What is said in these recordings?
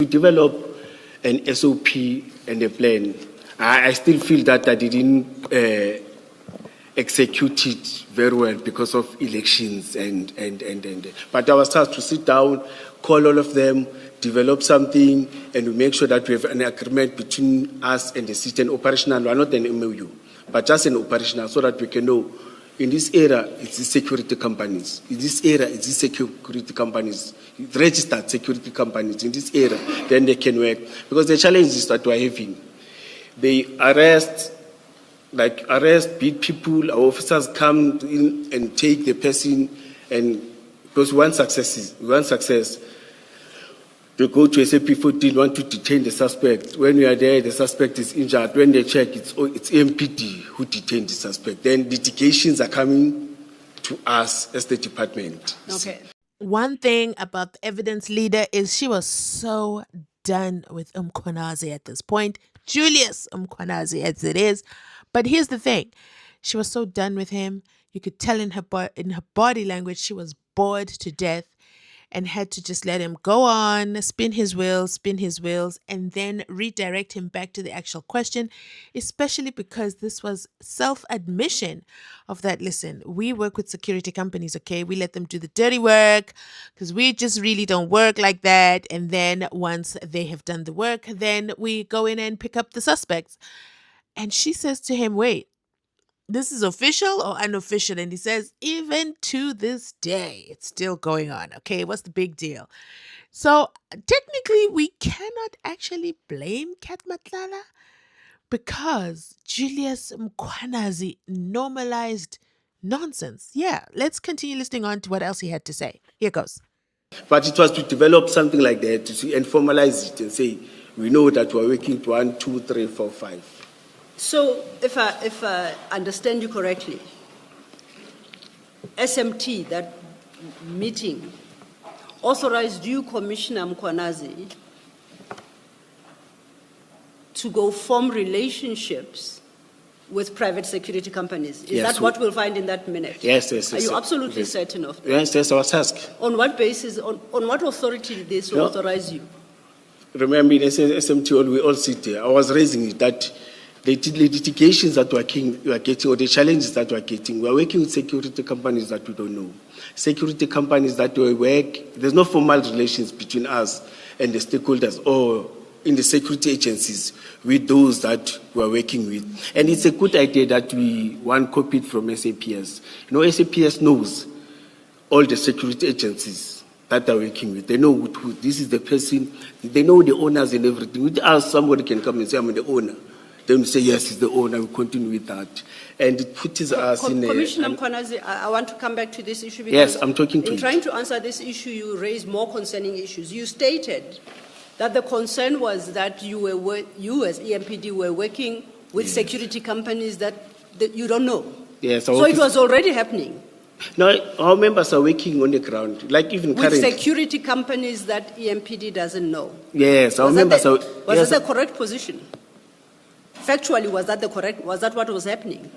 To develop an SOP and a plan, I still feel that I didn't execute it very well because of elections and. But I was tasked to sit down, call all of them, develop something, and we make sure that we have an agreement between us and the system, operational, not an MOU, but just an operational, so that we can know in this area it's the security companies, in this area it's the security companies, registered security companies in this area, then they can work. Because the challenges that we're having, they beat people, our officers come in and take the person, and because one success, they go to SAP 14, want to detain the suspect. When we are there, the suspect is injured. When they check, it's EMPD who detained the suspect. Then litigations are coming to us as the department. Okay. One thing about the evidence leader is she was so done with Mkhwanazi at this point. Julius Mkhwanazi, as it is. But here's the thing. She was so done with him. You could tell in her body language she was bored to death and had to just let him go on, spin his wheels, and then redirect him back to the actual question, especially because this was self-admission of that, listen, we work with security companies, okay? We let them do the dirty work because we just really don't work like that. And then once they have done the work, then we go in and pick up the suspects. And she says to him, wait, this is official or unofficial? And he says, even to this day, it's still going on. Okay, what's the big deal? So technically, we cannot actually blame Kat Madlanga because Julius Mkhwanazi normalized nonsense. Yeah, let's continue listening on to what else he had to say. Here goes. But it was to develop something like that and formalize it and say, we know that we're working to 1, 2, 3, 4, 5. So, if I understand you correctly, SMT, that meeting, authorized you, Commissioner Mkhwanazi, to go form relationships with private security companies. Is that what we'll find in that minute? Yes. Are you absolutely certain of that? Yes, I was asked. On what basis, on what authority did they authorize you? Remember, in SMT, we all sit there. I was raising it that the litigations that we are getting, or the challenges that we are getting, we are working with security companies that we don't know. Security companies that we work, there's no formal relations between us and the stakeholders or in the security agencies with those that we are working with. And it's a good idea that one copied from SAPS. SAPS knows all the security agencies that are working with. They know who this is the person, they know the owners and everything. With us, somebody can come and say, I'm the owner. Then we say, yes, he's the owner, we continue with that. And it puts us in a... Commissioner Mkhwanazi, I want to come back to this issue because... Yes, I'm talking to you. In trying to answer this issue, you raised more concerning issues. You stated that the concern was that you as EMPD were working with security companies that you don't know. Yes. So it was already happening. No, our members are working on the ground, like even with security companies that EMPD doesn't know. Yes, our members are... Was that the correct position? Factually, was that what was happening?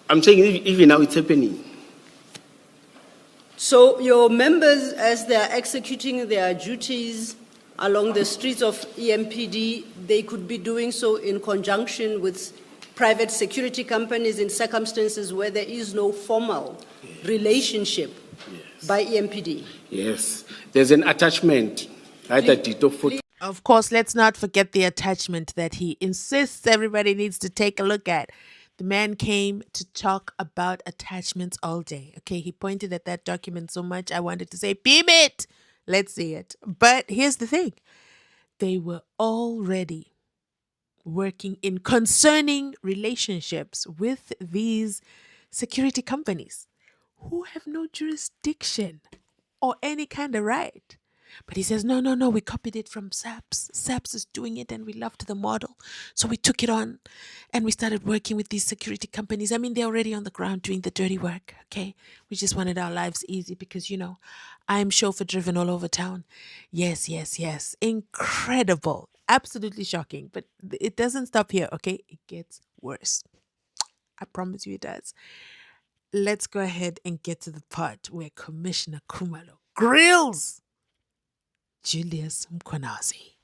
I'm saying even now it's happening. So your members, as they are executing their duties along the streets of EMPD, they could be doing so in conjunction with private security companies in circumstances where there is no formal relationship by EMPD. Yes, there's an attachment. Of course, let's not forget the attachment that he insists everybody needs to take a look at. The man came to talk about attachments all day. Okay, he pointed at that document so much, I wanted to say, beam it! Let's see it. But here's the thing. They were already working in concerning relationships with these security companies who have no jurisdiction or any kind of right. But he says, no, we copied it from SAPS. SAPS is doing it and we loved the model. So we took it on and we started working with these security companies. I mean, they're already on the ground doing the dirty work, okay? We just wanted our lives easy because, I'm chauffeur driven all over town. Yes. Incredible. Absolutely shocking. But it doesn't stop here, okay? It gets worse. I promise you it does. Let's go ahead and get to the part where Commissioner Khumalo grills Julius Mkhwanazi.